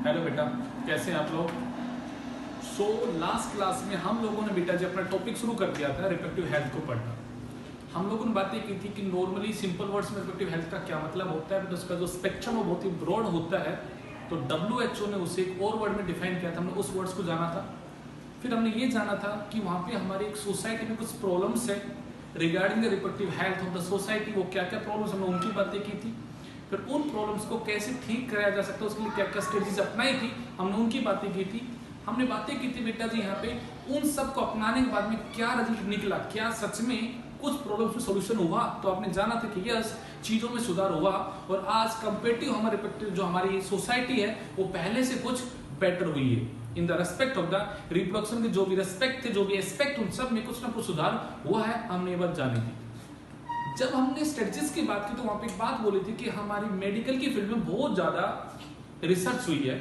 Hello बेटा, कैसे हैं आप लोग। लास्ट क्लास में हम लोगों ने बेटा जब अपना टॉपिक शुरू कर दिया था रिप्रोडक्टिव हेल्थ को पढ़ना। हम लोगों ने बातें की थी कि नॉर्मली सिंपल वर्ड्स में रिप्रोडक्टिव हेल्थ का क्या मतलब होता है, तो उसका जो स्पेक्ट्रम है बहुत ही ब्रॉड होता है। तो WHO ने उसे एक और वर्ड में डिफाइन किया था, हमने उस वर्ड्स को जाना था। फिर हमने ये जाना था कि वहाँ पे हमारी एक सोसाइटी में कुछ प्रॉब्लम्स है regarding the reproductive health of the society. वो क्या क्या प्रॉब्लम्स, हमने उनकी बातें की थी। फिर उन प्रॉब्लम्स को कैसे ठीक कराया जा सकता है, उसके लिए क्या क्या स्ट्रेटजीज अपनाई थी, हमने उनकी बातें की थी। हमने बातें की थी बेटा जी यहाँ पे उन सब को अपनाने के बाद में क्या रिजल्ट निकला, क्या सच में कुछ प्रॉब्लम्स में सोल्यूशन हुआ। तो आपने जाना था कि यस, चीज़ों में सुधार हुआ और आज कंपेरेटिव हमारे जो हमारी सोसाइटी है वो पहले से कुछ बेटर हुई है in the respect of the reproduction के जो भी रेस्पेक्ट थे, जो भी एस्पेक्ट, उन सब में कुछ ना कुछ सुधार हुआ है। हमने ये बात जानी थी। जब हमने स्ट्रेटजीज की बात की तो वहां पे एक बात बोली थी कि हमारी मेडिकल की फील्ड में बहुत ज्यादा रिसर्च हुई है।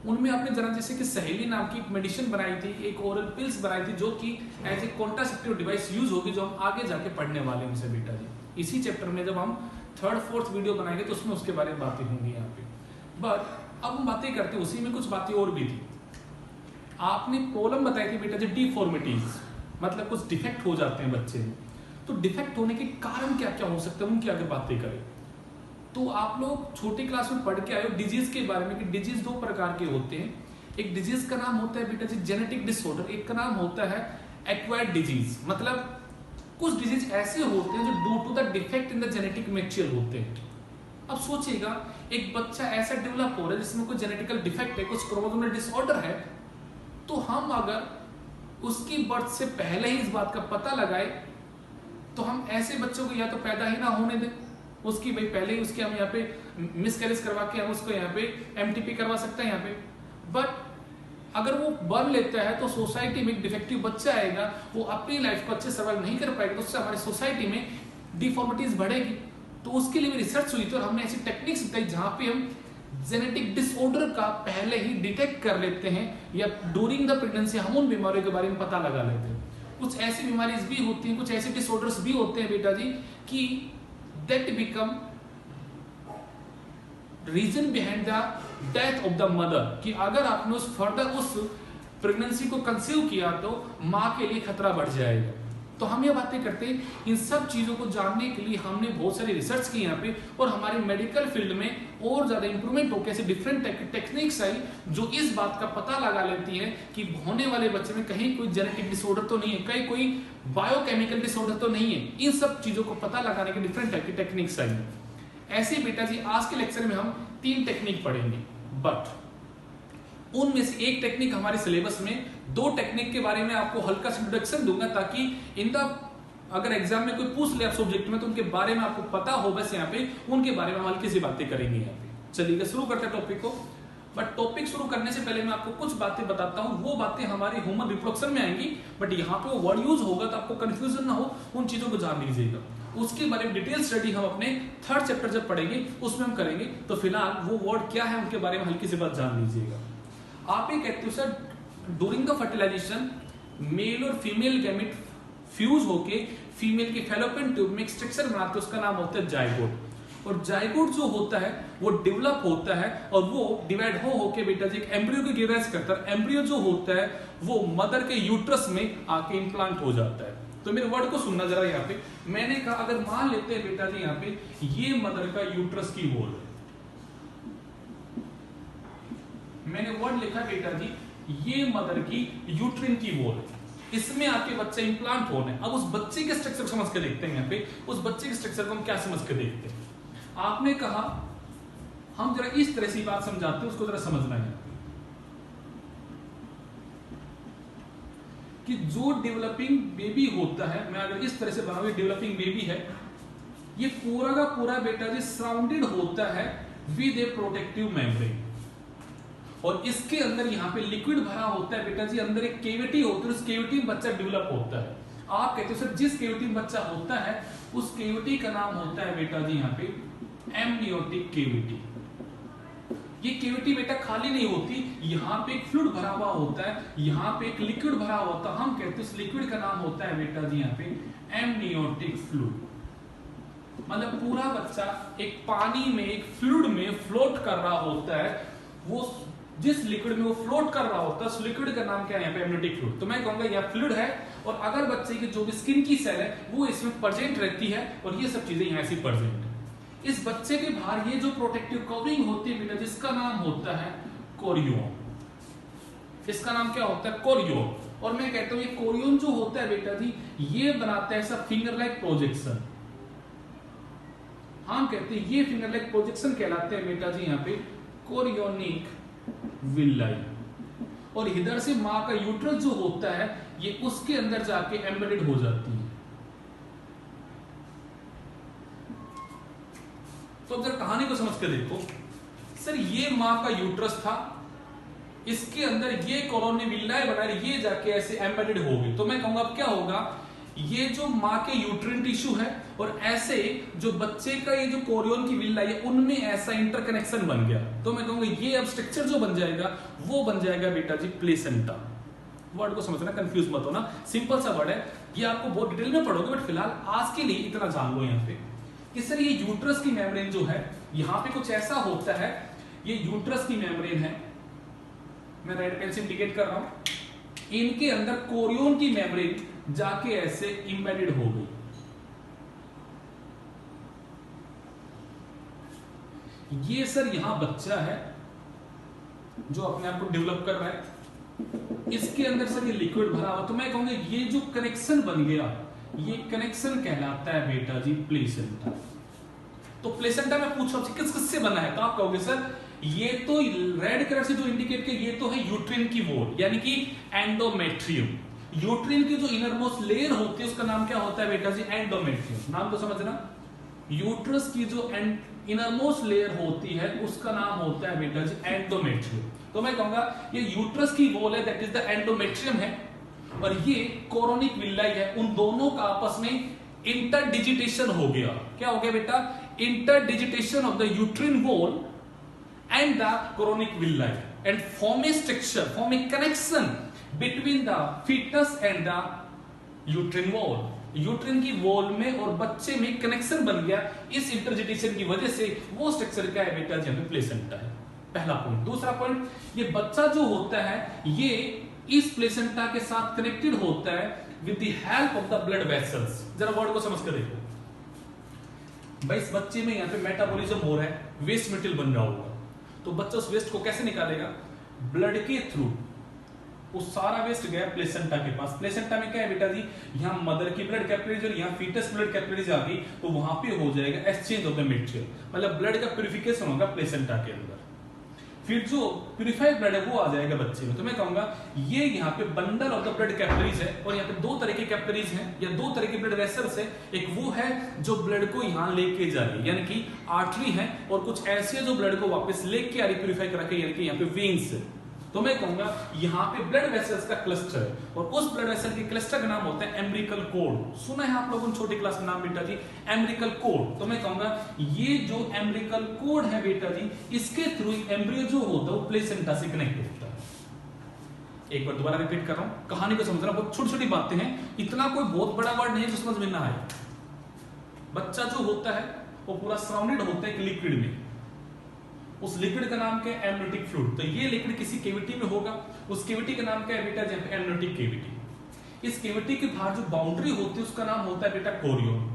उनमें आपने जरा जैसे कि सहेली नाम की एक मेडिसिन बनाई थी, एक ओरल पिल्स बनाई थी जो कि as a contraceptive device use होगी, जो हम आगे जाके पढ़ने वाले हैं उनसे बेटा जी। इसी चैप्टर में जब हम 3rd 4th वीडियो बनाएंगे तो उसमें उसके बारे में बातें होंगी यहाँ पे। बट अब हम बातें करते हैं, उसी में कुछ बातें और भी थी। आपने प्रॉब्लम बताई थी बेटा जी डिफॉर्मिटीज, मतलब कुछ डिफेक्ट हो जाते हैं बच्चे में। तो डिफेक्ट होने के कारण क्या क्या हो सकते हैं, उनकी आगे बातें करें। तो आप लोग छोटी क्लास में पढ़ के आए हो डिजीज के बारे में कि डिजीज 2 प्रकार के होते हैं। एक डिजीज का नाम होता है बेटा जी जेनेटिक डिसऑर्डर, एक का नाम होता है एक्वायर्ड डिजीज। मतलब कुछ डिजीज ऐसे होते हैं जो due to the defect in the genetic material होते हैं। अब सोचिएगा, एक बच्चा ऐसा डेवलप हो रहा है जिसमें कोई जेनेटिकल डिफेक्ट है, कुछ क्रोमोसोमल डिसऑर्डर है, तो हम अगर उसकी बर्थ से पहले ही इस बात का पता लगाए तो हम ऐसे बच्चों को या तो पैदा ही ना होने दें, उसकी भाई पहले ही उसके हम यहाँ पे मिसकैरेज करवा के हम उसको यहाँ पे MTP करवा सकते हैं यहाँ पे। बट अगर वो बन लेता है तो सोसाइटी में एक डिफेक्टिव बच्चा आएगा, वो अपनी लाइफ को अच्छे सर्वाइव नहीं कर पाएगा, तो उससे हमारी सोसाइटी में डिफॉर्मिटीज बढ़ेगी। तो उसके लिए रिसर्च हुई थी और हमने ऐसी टेक्निक्स बताई जहाँ पे हम जेनेटिक डिसऑर्डर का पहले ही डिटेक्ट कर लेते हैं या ड्यूरिंग द प्रेगनेंसी हम उन बीमारियों के बारे में पता लगा लेते हैं। कुछ ऐसी बीमारीज भी होती हैं, कुछ ऐसे डिसऑर्डर्स भी होते हैं बेटा जी कि that become reason behind the death of the mother, कि अगर आपने उस प्रेगनेंसी को कंसीव किया तो मां के लिए खतरा बढ़ जाएगा। तो हम ये बातें करते हैं, इन सब चीजों को जानने के लिए हमने बहुत सारी रिसर्च की यहाँ पे और हमारे मेडिकल फील्ड में और ज्यादा इंप्रूवमेंट हो कैसे डिफरेंट टेक्निक्स आई जो इस बात का पता लगा लेती है कि होने वाले बच्चे में कहीं कोई जेनेटिक डिसऑर्डर तो नहीं है, कहीं कोई बायोकेमिकल डिसऑर्डर तो नहीं है। इन सब चीजों को पता लगाने के डिफरेंट टाइप की टेक्निक्स आई। ऐसे बेटा जी आज के लेक्चर में हम 3 टेक्निक पढ़ेंगे, बट उनमें से एक टेक्निक हमारे सिलेबस में, 2 टेक्निक के बारे में आपको हल्का सा इंट्रोडक्शन दूंगा ताकि इन द अगर एग्जाम में कोई पूछ ले आप सब्जेक्ट में तो उनके बारे में आपको पता हो। बस यहाँ पे उनके बारे में हम हल्की सी बातें करेंगे यहाँ पे। चलिए शुरू करते हैं टॉपिक को। बट टॉपिक शुरू करने से पहले मैं आपको कुछ बातें बताता हूँ, वो बातें हमारी ह्यूमन रिप्रोडक्शन में आएंगी, बट यहाँ पे वो वर्ड यूज होगा तो आपको कंफ्यूजन ना हो, उन चीजों को जान लीजिएगा। उसके बारे में डिटेल स्टडी हम अपने 3rd चैप्टर जब पढ़ेंगे उसमें हम करेंगे। तो फिलहाल वो वर्ड क्या है उनके बारे में हल्की सी बात जान लीजिएगा। आप ये कहते हो sir during the fertilization male और फीमेल गैमेट फ्यूज होके फीमेल के फैलोपियन ट्यूब में एक स्ट्रक्चर बनाते हैं, उसका नाम होता है जाइगोट। और जाइगोट जो होता है वो डेवलप होता है और वो डिवाइड होके बेटा जी एक एम्ब्रियो को गिव राइज करता है। एम्ब्रियो जो होता है वो मदर के यूट्रस में आके इम्प्लांट हो जाता है। तो मेरे वर्ड को सुनना जरा यहाँ पे। मैंने कहा अगर मान लेते हैं बेटा जी यहाँ पे ये मदर का यूट्रस की वॉल है, मैंने वर्ड लिखा बेटा जी ये मदर की यूट्रिन की वॉल है, इसमें आके बच्चा इंप्लांट होना है। अब उस बच्चे के स्ट्रक्चर को समझ के देखते हैं यहाँ पे, उस बच्चे के स्ट्रक्चर को हम क्या समझ के देखते हैं। आपने कहा हम जरा इस तरह से बात समझाते हैं, उसको जरा समझना है कि जो डेवलपिंग बेबी होता है, मैं अगर इस तरह से बनाऊं डेवलपिंग बेबी है, ये पूरा का पूरा बेटा जी सराउंडेड होता है विद ए प्रोटेक्टिव मेम्ब्रेन और इसके अंदर यहाँ पे लिक्विड भरा होता है बेटा जी। अंदर एक केविटी होती है, उस केविटी में बच्चा डेवलप होता है। आप कहते हो सर जिस केविटी में बच्चा होता है उस केविटी का नाम होता है बेटा जी यहाँ पे एमनियोटिक केविटी। ये केविटी बेटा खाली नहीं होती, यहाँ पे एक फ्लूइड भरा हुआ होता है, यहाँ पे एक लिक्विड भरा हुआ होता है। हम कहते हैं उस लिक्विड का नाम होता है बेटा जी यहाँ पे एमनियोटिक फ्लूइड। मतलब पूरा बच्चा एक पानी में, एक फ्लूइड में फ्लोट कर रहा होता है। वो जिस लिक्विड में वो फ्लोट कर रहा होता है उस लिक्विड का नाम क्या है यहाँ पे एमनियोटिक फ्लूइड। तो मैं कहूंगा यह फ्लूइड है और अगर बच्चे की जो भी स्किन की सेल है वो इसमें प्रेजेंट रहती है और ये सब चीजें यहाँ से प्रेजेंट है। इस बच्चे के बाहर ये जो प्रोटेक्टिव कवरिंग होती है बेटा जिसका नाम होता है कोरियोन, इसका नाम क्या होता है कोरियोन। और मैं कहता हूं ये कोरियोन जो होता है बेटा जी ये बनाता है ऐसा फिंगर लाइक प्रोजेक्शन, हम कहते हैं ये फिंगर लाइक प्रोजेक्शन कहलाते हैं बेटा जी यहाँ पे कोरियोनिक विलाई। और इधर से मां का यूट्रस जो होता है ये उसके अंदर जाके एम्बेडेड हो जाती है। तो अब जरा कहानी को समझ के देखो, सर ये मां का यूट्रस था, इसके अंदर ये कोरोनी विल्लाए बना ये जाके ऐसे एम्बेडेड हो गई। तो मैं कहूंगा अब क्या होगा, ये जो मां के यूट्रिन टिश्यू है और ऐसे जो बच्चे का ये जो कोरियोन की विल्ला है उनमें ऐसा इंटरकनेक्शन बन गया। तो मैं कहूंगा ये अब स्ट्रक्चर जो बन जाएगा वो बन जाएगा बेटा जी प्लेसेंटा। वर्ड को समझना, कंफ्यूज मत होना, सिंपल सा वर्ड है, ये आपको बहुत डिटेल में पढ़ोगे बट फिलहाल आज के लिए इतना जान लो यहाँ पे कि सर ये यूट्रस की मेम्ब्रेन जो है यहाँ पे कुछ ऐसा होता है, ये यूट्रस की मेम्ब्रेन है, मैं रेड पेन से इंडिकेट कर रहा हूं, इनके अंदर कोरियोन की मेम्ब्रेन जाके ऐसे इंबेडेड हो गई। ये सर यहां बच्चा है जो अपने आप को डेवलप कर रहा है, इसके अंदर सर ये लिक्विड भरा हुआ। तो मैं कहूंगा ये जो कनेक्शन बन गया ये कनेक्शन कहलाता है बेटा जी प्लेसेंटा। तो प्लेसेंटा में पूछो किस किससे बना है, तो आप कहोगे सर ये तो रेड कलर से जो इंडिकेट किया ये तो है यूट्रिन की वॉल यानी कि एंडोमेट्रियम। यूट्रिन की जो इनरमोस्ट लेयर होती है उसका नाम क्या होता है बेटा जी एंडोमेट्रियम। नाम तो समझना, यूट्रस की जो इनरमोस्ट लेयर होती है उसका नाम होता है बेटा जी एंडोमेट्रियम। तो मैं कहूंगा ये यूट्रस की वॉल है दैट इज द एंडोमेट्रियम है और ये कोरोनिक विल्लाई है। उन दोनों का आपस में इंटरडिजिटेशन हो गया। क्या हो गया बेटा, interdigitation of the uterine wall and the coronic villi and form a structure, form a connection between the fetus and the uterine wall। Uterine की वॉल में और बच्चे में कनेक्शन बन गया, इस इंटरडिजिटेशन की वजह से वो स्ट्रक्चर क्या है बेटा जी हमें प्लेसेंटा है। पहला पॉइंट। दूसरा पॉइंट, ये बच्चा जो होता है ये इस प्लेसेंटा के साथ कनेक्टेड होता है with the help of the blood vessels. जरा वर्ड को समझ कर देखो भाई, इस बच्चे में यहाँ पे मेटाबॉलिज्म हो रहा है, वेस्ट मटेरियल बन रहा होगा, तो बच्चा उस वेस्ट को कैसे निकालेगा, ब्लड के थ्रू। वो सारा वेस्ट गया प्लेसेंटा के पास। प्लेसेंटा में क्या है बेटा जी, यहाँ मदर की ब्लड कैपिलरीज और यहाँ फीटस ब्लड कैपिलरीज आ गई, तो वहां पे हो जाएगा एक्सचेंज ऑफ द मटेरियल, मतलब ब्लड का प्यूरिफिकेशन होगा प्लेसेंटा के अंदर। फिर जो प्यूरिफाइड ब्लड है वो आ जाएगा बच्चे में। तो मैं कहूंगा ये यहाँ पे bundle of the blood capillaries है और यहाँ पे दो तरह के कैपिलरीज हैं या दो तरह के ब्लड वेसल्स है। एक वो है जो ब्लड को यहाँ लेके जा रही है यानी कि आर्टरी है, और कुछ ऐसे जो ब्लड को वापस लेके आ रही प्यूरिफाई करा के यानी कि यहाँ पे वेन्स है। तो मैं कहूंगा यहाँ पे ब्लड वेसल्स का क्लस्टर है और उस ब्लड वेसल के क्लस्टर का नाम होता है एम्ब्रिकल कोड। सुना है आप लोगों ने छोटी क्लास में नाम बेटा जी एम्ब्रिकल कोड। तो मैं कहूंगा ये जो एम्ब्रिकल कोड है बेटा जी इसके थ्रू एम्ब्रियो जो होता है वो प्लेसेंटा से कनेक्ट होता है। एक बार दोबारा रिपीट कर रहा हूं, कहानी को समझना, बहुत छोटी छोटी बातें हैं, इतना कोई बहुत बड़ा वर्ड नहीं जो समझ में ना आए। बच्चा जो होता है वो पूरा सराउंडेड होता है एक लिक्विड में, उस लिक्विड का नाम क्या है एमनियोटिक फ्लूइड। तो ये लिक्विड किसी कैविटी में होगा, उस कैविटी का नाम क्या है बेटा जी एमनियोटिक कैविटी। इस कैविटी के बाहर जो बाउंड्री होती है उसका नाम होता है बेटा कोरियोन।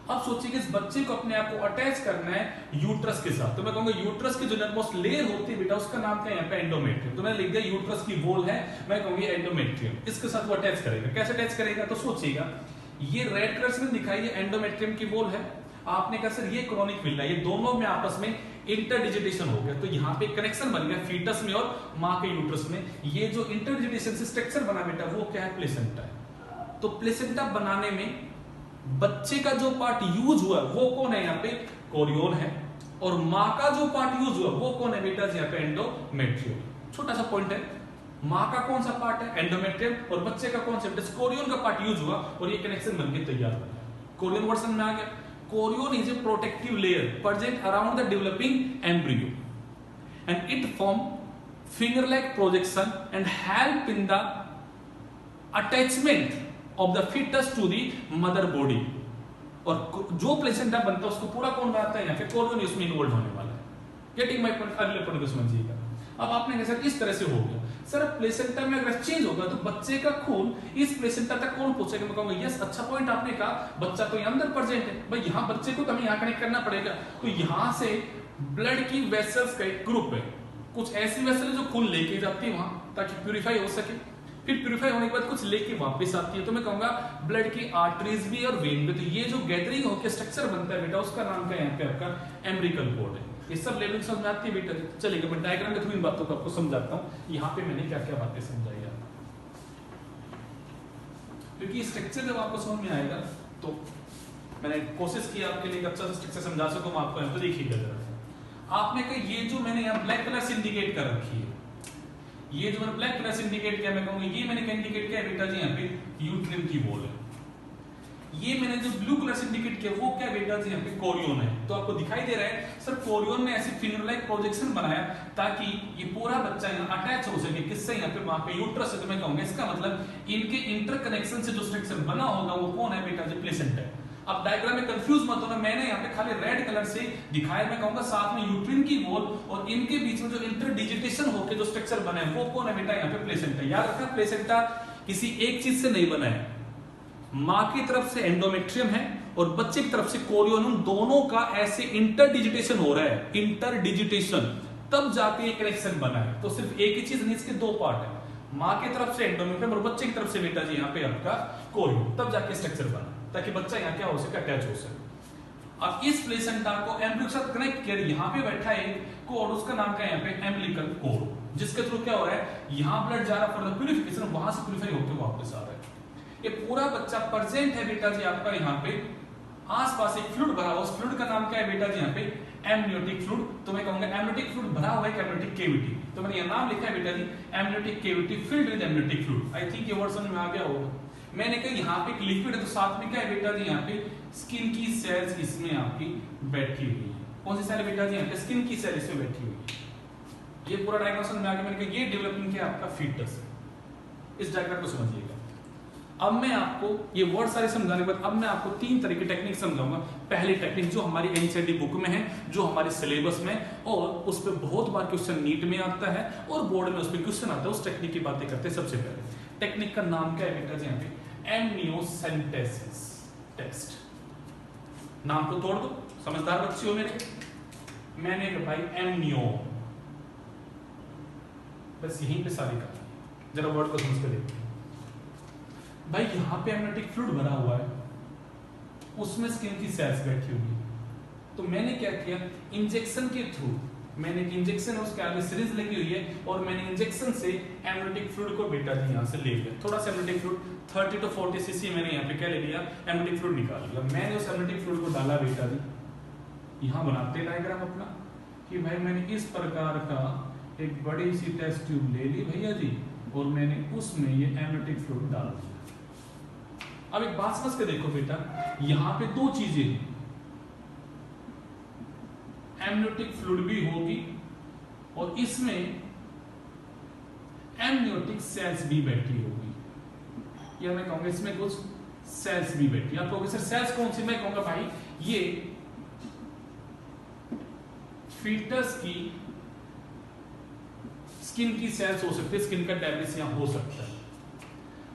अब सोचिए कि इस बच्चे को अपने आप को अटैच करना है यूट्रस के साथ, तो मैं कहूंगा यूट्रस की जो इनरमोस्ट लेयर होती है बेटा उसका नाम क्या है यहाँ पे एंडोमेट्रियम। तो मैंने लिख दिया यूट्रस की वॉल है, मैं कहूंगी एंडोमेट्रियम, इसके साथ वो अटैच करेगा। कैसे अटैच करेगा, तो सोचिएगा ये रेड कलर से दिखाई एंडोमेट्रियम की वॉल है, आपने कहा सर ये क्रोनिक विल्ला, ये दोनों में आपस में इंटरडिजिटेशन हो गया, तो यहाँ पे कनेक्शन बन गया फीटस में और मां के यूट्रस में। ये जो इंटरडिजिटेशन से स्ट्रक्चर बना बेटा वो क्या है प्लेसेंटा है। तो प्लेसेंटा बनाने में बच्चे का जो पार्ट यूज हुआ वो कौन है यहाँ पे कोरियोन है, और मां का जो पार्ट यूज हुआ वो कौन है बेटा यहाँ पे एंडोमेट्रियम। छोटा सा पॉइंट है, मां का कौन सा पार्ट है एंडोमेट्रियम और बच्चे का कौन सा कोरियोन का पार्ट यूज हुआ और ये कनेक्शन बनके तैयार बना। कोरियोन वर्ड समझ में आ गया। Chorion is a protective layer present around the developing embryo and it form finger-like projection and help in the attachment of the fetus to the mother body। और जो प्लेसेंटा बनता है उसको पूरा कौन बनाता है यहाँ पे कोरियोन, इसमें इन्वॉल्व होने वाला है। गेटिंग माय पॉइंट, अगले पॉइंट को समझिएगा। अब आपने कहा सर इस तरह से हो गया, सर प्लेसेंटा में अगर चेंज होगा तो बच्चे का खून इस प्लेसेंटा तक कौन पहुंचेगा? मैं कहूंगा यस, अच्छा पॉइंट आपने कहा, बच्चा तो अंदर प्रेजेंट है भाई, यहाँ बच्चे को तो हमें यहाँ कनेक्ट करना पड़ेगा। तो यहाँ से ब्लड की वेसल्स का एक ग्रुप है, कुछ ऐसी वेसल जो खून लेके जाती है वहां ताकि प्यूरिफाई हो सके, फिर प्यूरिफाई होने के बाद कुछ लेके वापस आती है। तो मैं कहूंगा ब्लड की आर्टरीज भी और वेन भी। तो ये जो गैदरिंग होकर स्ट्रक्चर बनता है बेटा, उसका नाम क्या है यहाँ पे आपका एम्ब्रिकल कोड है। ये सब लेवल समझ में आती है बेटा? चलिए मैं डायग्राम के थ्रू इन बातों को आपको समझाता हूँ। यहाँ पे मैंने क्या क्या बातें समझाई आपको, क्योंकि स्ट्रक्चर जब आपको समझ में आएगा तो मैंने कोशिश की आपके लिए अच्छा सा स्ट्रक्चर समझा सकूं आपको। यहाँ तो देखिएगा जरा, आपने कहा ये जो मैंने यहाँ ब्लैक कलर से इंडिकेट कर रखी है, ये जो मैंने ब्लैक कलर से इंडिकेट किया, मैं कहूंगा ये मैंने क्या इंडिकेट किया बेटा जी? यहाँ पे यूट्रिन की वॉल है। ये मैंने जो ब्लू कलर से इंडिकेट किया वो क्या बेटा जी? यहाँ पे कोरियन है। तो आपको दिखाई दे रहा है सर कोरियन ने ऐसे फिंगर लाइक प्रोजेक्शन बनाया ताकि ये पूरा बच्चा यहाँ अटैच हो सके, किससे? यहाँ पे वहां पे यूट्रस है। तो मैं कहूंगा इसका मतलब इनके इंटरकनेक्शन से जो स्ट्रक्चर बना होगा वो कौन है बेटा जी? प्लेसेंटा है। अब डायग्राम में कंफ्यूज मत होना, मैंने यहाँ पे खाली रेड कलर से दिखाया, मैं कहूंगा साथ में यूट्रिन की वॉल और इनके बीच में जो इंटरडिजिटेशन होकर जो स्ट्रक्चर बना है वो कौन है बेटा? यहाँ पे प्लेसेंटा। याद रखना प्लेसेंटा किसी एक चीज से नहीं बना है, मां की तरफ से एंडोमेट्रियम है और बच्चे की तरफ से कोरियोनम, दोनों का ऐसे इंटरडिजिटेशन हो रहा है, इंटरडिजिटेशन, तब जाके ये कनेक्शन बना है। तो सिर्फ एक ही चीज नहीं, इसके दो पार्ट है, मां की तरफ से एंडोमेट्रियम और बच्चे की तरफ से बेटा जी यहाँ पे आपका कोरियन, तब जाके स्ट्रक्चर बना ताकि बच्चा यहाँ क्या हो सके? अटैच हो सके। अब इस प्लेसेंटा को एम्ब्रियो के साथ कनेक्ट किया, यहाँ पे बैठा है कोड, उसका नाम क्या है यहाँ पे? एम्ब्लिकल कोड, जिसके थ्रू क्या हो रहा है? यहाँ ब्लड जा रहा है फॉर द प्यूरिफिकेशन, वहां से प्यूरिफाई होकर वापस आ रहा है। ये पूरा बच्चा प्रेजेंट है बेटा जी आपका यहाँ पे, आसपास एक फ्लूइड भरा हुआ, उस फ्लूइड का नाम क्या है बेटा जी? यहाँ पे एमनियोटिक फ्लूइड। तो मैं कहूंगा एमनियोटिक फ्लूइड भरा हुआ है एमनियोटिक केविटी, तो मैंने ये नाम लिखा है बेटा जी amniotic cavity filled with amniotic fluid. I think ये वर्ड समझ में आ गया होगा। मैंने कहा यहाँ पे एक लिक्विड है तो साथ में क्या है बेटा जी? यहाँ पे स्किन की सेल्स इसमें आपकी बैठी हुई है। कौन सी सेल है बेटा जी? यहाँ पे स्किन की सेल इसमें बैठी हुई है। ये पूरा डायग्राम समझ में आ गया। मैंने कहा ये डेवलपमेंट क्या आपका फीटस है। इस डायग्राम को समझिएगा। अब मैं आपको ये वर्ड सारे समझाने के बाद अब मैं आपको तीन तरह की टेक्निक समझाऊंगा। पहली टेक्निक जो हमारी एनसीईआरटी बुक में है, जो हमारे सिलेबस में, और उस पर बहुत बार क्वेश्चन नीट में आता है और बोर्ड में उस पर क्वेश्चन आता है, उस टेक्निक की बातें करते हैं। सबसे पहले टेक्निक का नाम क्या है बेटा जी? यहाँ पे एमनियोसेंटेसिस टेस्ट। नाम को तोड़ दो, समझदार बच्चे हो मेरे। मैंने कहा भाई एमनियो, बस यहीं पे सारी कहा, जरा वर्ड को समझ कर देखते हैं भाई। यहां पे एमनियोटिक फ्लूइड भरा हुआ है, उसमें स्किन की सेल्स बैठी हुई है। तो मैंने क्या किया? इंजेक्शन के थ्रू, मैंने एक इंजेक्शन उसके आगे सीरीज लगी हुई है और मैंने इंजेक्शन से एमनियोटिक फ्लूइड को बेटा जी यहां से ले लिया। थोड़ा सा एमनियोटिक फ्लूइड 30 to 40 सीसी मैंने यहाँ पे क्या ले लिया? एमनियोटिक फ्लूइड निकाल लिया। मैंने उस एमनियोटिक फ्लूइड को डाला बेटा जी, यहाँ बनाते हैं डायग्राम अपना कि भाई मैंने इस प्रकार का एक बड़ी सी टेस्ट ट्यूब ले ली भैया जी, और मैंने उसमें ये एमनियोटिक फ्लूइड डाल दिया। अब एक बात समझ के देखो बेटा, यहां पे दो चीजें हैं, एमनियोटिक फ्लूइड भी होगी और इसमें एमनियोटिक सेल्स भी बैठी होगी, या मैं कहूंगा इसमें कुछ सेल्स भी बैठी। आप कहोगे सर सेल्स कौन सी? मैं कहूंगा भाई ये फीटस की स्किन की सेल्स हो सकती है, स्किन का डेब्रिस यहां हो सकता है।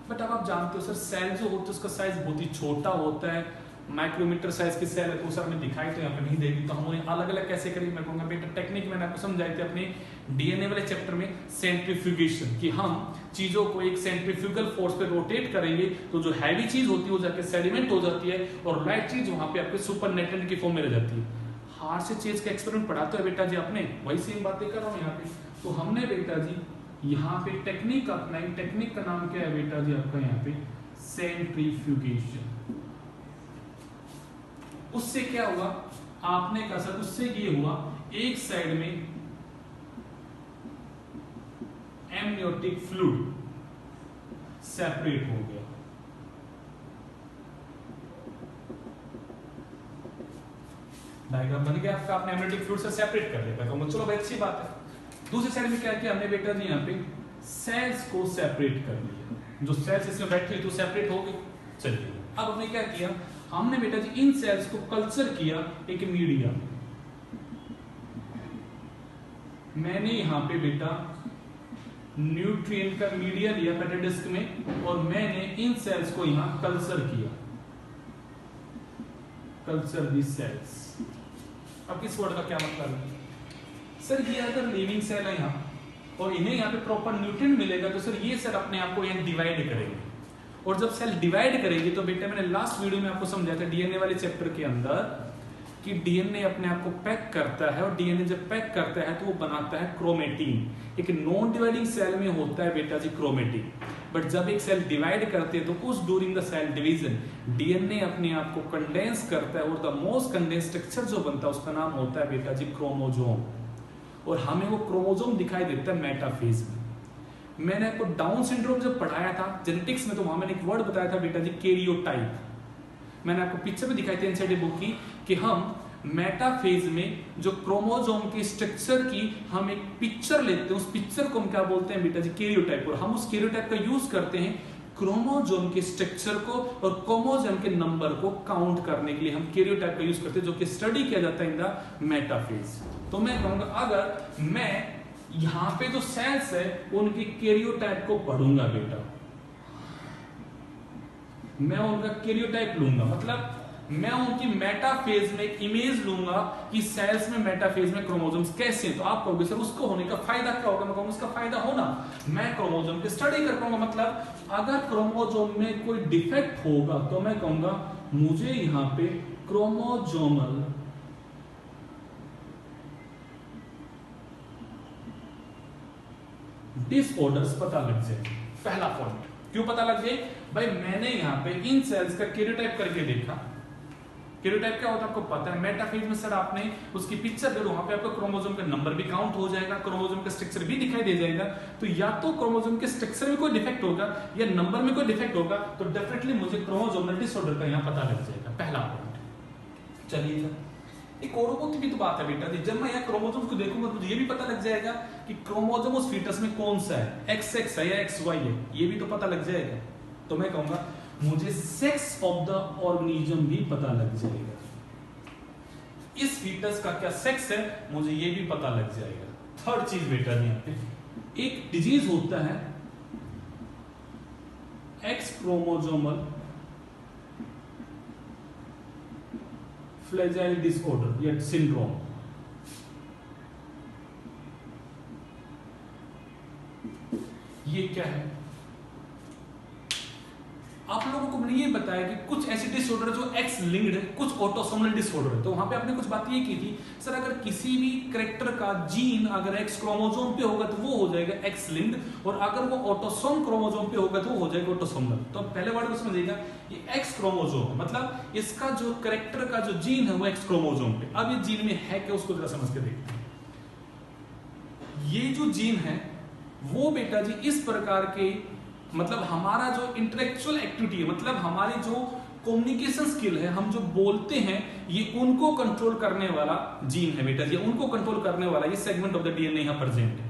बट अब आप जानते हो सर सेल जो होता है उसका साइज बहुत ही छोटा होता है, माइक्रोमीटर साइज की सेल है, तो सर हमें दिखाई तो यहाँ पे नहीं देगी, तो हम उन्हें अलग अलग कैसे करेंगे? मैं कहूँगा बेटा टेक्निक मैंने आपको समझाई थी अपने डीएनए वाले चैप्टर में, सेंट्रीफ्यूगेशन, कि हम चीजों को एक सेंट्रीफ्यूगल फोर्स पे रोटेट करेंगे तो जो हैवी चीज होती है वो जाके सेडिमेंट हो जाती है और लाइट चीज वहां पे आपके सुपरनेटेंट की फॉर्म में रह जाती है। हार्ड से चीज का एक्सपेरिमेंट पढ़ाते हो बेटा जी आपने, वही सेम बातें कर रहा हूँ यहाँ पे। तो हमने बेटा जी यहाँ पे टेक्निक अपनाई, टेक्निक का नाम क्या है बेटा जी आपका? यहाँ पे सेंट्रीफ्यूगेशन। उससे क्या हुआ? आपने कहा सर उससे ये हुआ, एक साइड में एमनियोटिक फ्लूइड सेपरेट हो गया, डायग्राम बन गया आपका, आपने एमनियोटिक फ्लूइड से सेपरेट कर लिया। तो चलो भाई अच्छी बात है। दूसरी साइड में क्या किया हमने बेटा जी? यहाँ पे सेल्स को सेपरेट कर लिया, जो सेल्स इसमें बैठी हुई तो सेपरेट हो गई। चलिए अब हमने क्या किया? हमने बेटा जी इन सेल्स को कल्चर किया एक मीडिया में। मैंने यहाँ पे बेटा न्यूट्रिएंट का मीडिया लिया पेटेंट डिस्क में और मैंने इन सेल्स को यहाँ कल्चर किया, कल्चर दी सेल्स। अब किस वर्ड का क्या मतलब है सर, ये अगर लिविंग सेल है यहाँ और इन्हें यहाँ पे प्रॉपर न्यूट्रिएंट मिलेगा तो सर ये सेल अपने आप को यहाँ डिवाइड करेंगे, और जब सेल डिवाइड करेगी तो बेटा मैंने लास्ट वीडियो में आपको समझाया था डीएनए वाले चैप्टर के अंदर कि डीएनए अपने आप को पैक करता है, और डीएनए जब पैक करता है तो वो बनाता है क्रोमेटिन। एक नॉन डिवाइडिंग सेल में होता है बेटा जी क्रोमेटिन, बट जब एक सेल डिवाइड करते हैं तो उस during the cell division DNA अपने आप को कंडेंस करता है, और द मोस्ट कंडेंस स्ट्रक्चर जो बनता है उसका नाम होता है बेटा जी क्रोमोजोम, और हमें वो क्रोमोजोम दिखाई देता है मेटाफेज में। मैंने आपको डाउन सिंड्रोम जब पढ़ाया था जेनेटिक्स में तो वहां मैंने एक वर्ड बताया था बेटा जी कैरियोटाइप। मैंने आपको पिक्चर में दिखाई थी एनसीईआरटी बुक की कि हम मेटाफेज में जो क्रोमोसोम के स्ट्रक्चर की हम एक पिक्चर लेते हैं, उस पिक्चर को हम क्या बोलते हैं बेटा जी कैरियोटाइप, और हम उस कैरियोटाइप का यूज करते हैं क्रोमोसोम के स्ट्रक्चर को और क्रोमोसोम के नंबर को काउंट करने के लिए हम कैरियोटाइप का यूज करते हैं, जो कि स्टडी किया जाता है इन द मेटाफेज। तो मैं कहूंगा अगर मैं यहां पे जो सेल्स है उनके कैरियोटाइप को पढ़ूंगा बेटा, मैं उनका कैरियोटाइप लूंगा, मतलब मैं उनकी मेटाफेज में एक इमेज लूंगा कि सेल्स में मेटाफेज में क्रोमोसोम्स कैसे हैं। तो आप कहोगे सर उसको होने का फायदा क्या होगा? मैं कहूंगा उसका फायदा होना मैं क्रोमोसोम की स्टडी कर पाऊंगा, मतलब अगर क्रोमोसोम में कोई डिफेक्ट होगा तो मैं कहूंगा मुझे यहां पे क्रोमोसोमल डिसऑर्डर्स पता लग जाए। पहला पॉइंट क्यों पता लग जाए भाई, मैंने यहां पे इन सेल्स का कैरियोटाइप करके देखा। कैरियोटाइप क्या होता है आपको पता है, मेटाफेज में सर आपने उसकी पिक्चर दे, वहां पे आपको क्रोमोसोम का नंबर भी काउंट हो जाएगा, क्रोमोसोम का स्ट्रक्चर भी दिखाई दे जाएगा। तो या तो क्रोमोसोम के स्ट्रक्चर में कोई डिफेक्ट होगा या नंबर में कोई डिफेक्ट होगा, तो डेफिनेटली मुझे क्रोमोसोमल डिसऑर्डर का यहां पता लग जाएगा। पहला पॉइंट। चलिए एक और बहुत भी तो बात है बेटा जी, जब मैं यहाँ क्रोमोसोम को देखूंगा तो ये भी पता लग जाएगा कि क्रोमोसोम उस फीटस में कौन सा है, XX है या XY है, ये भी तो पता लग जाएगा। तो मैं कहूंगा मुझे सेक्स ऑफ द ऑर्गेनिज्म भी पता लग जाएगा, इस फीटस का क्या सेक्स है मुझे ये भी पता लग जाएगा। थर्ड चीज बेटा जी, यहाँ पे एक डिजीज होता है एक्स क्रोमोसोमल फ्लैजेल डिसऑर्डर या सिंड्रोम। ये क्या है? आप लोगों को मैंने ये बताया कि कुछ ऐसे डिसऑर्डर जो एक्स लिंक्ड है, कुछ ऑटोसोमल डिसऑर्डर है। तो वहां पे आपने कुछ बात ये की थी सर, अगर किसी भी कैरेक्टर का जीन अगर एक्स क्रोमोसोम पे होगा तो वो हो जाएगा एक्स लिंक्ड, और अगर वो ऑटोसोम क्रोमोसोम पे होगा तो वो हो जाएगा ऑटोसोमल। तो पहले वर्ड को समझिएगा, ये एक्स क्रोमोसोम मतलब इसका जो कैरेक्टर का जो जीन है वो एक्स क्रोमोसोम पे। अब ये जीन में है क्या उसको जरा समझ के देखते हैं। ये जो जीन है वो बेटा जी इस प्रकार के, मतलब हमारा जो इंटेलेक्चुअल एक्टिविटी है, मतलब हमारी जो कम्युनिकेशन स्किल है, हम जो बोलते हैं, ये उनको कंट्रोल करने वाला जीन है बेटा जी, उनको कंट्रोल करने वाला ये सेगमेंट ऑफ द डीएनए यहां प्रेजेंट है।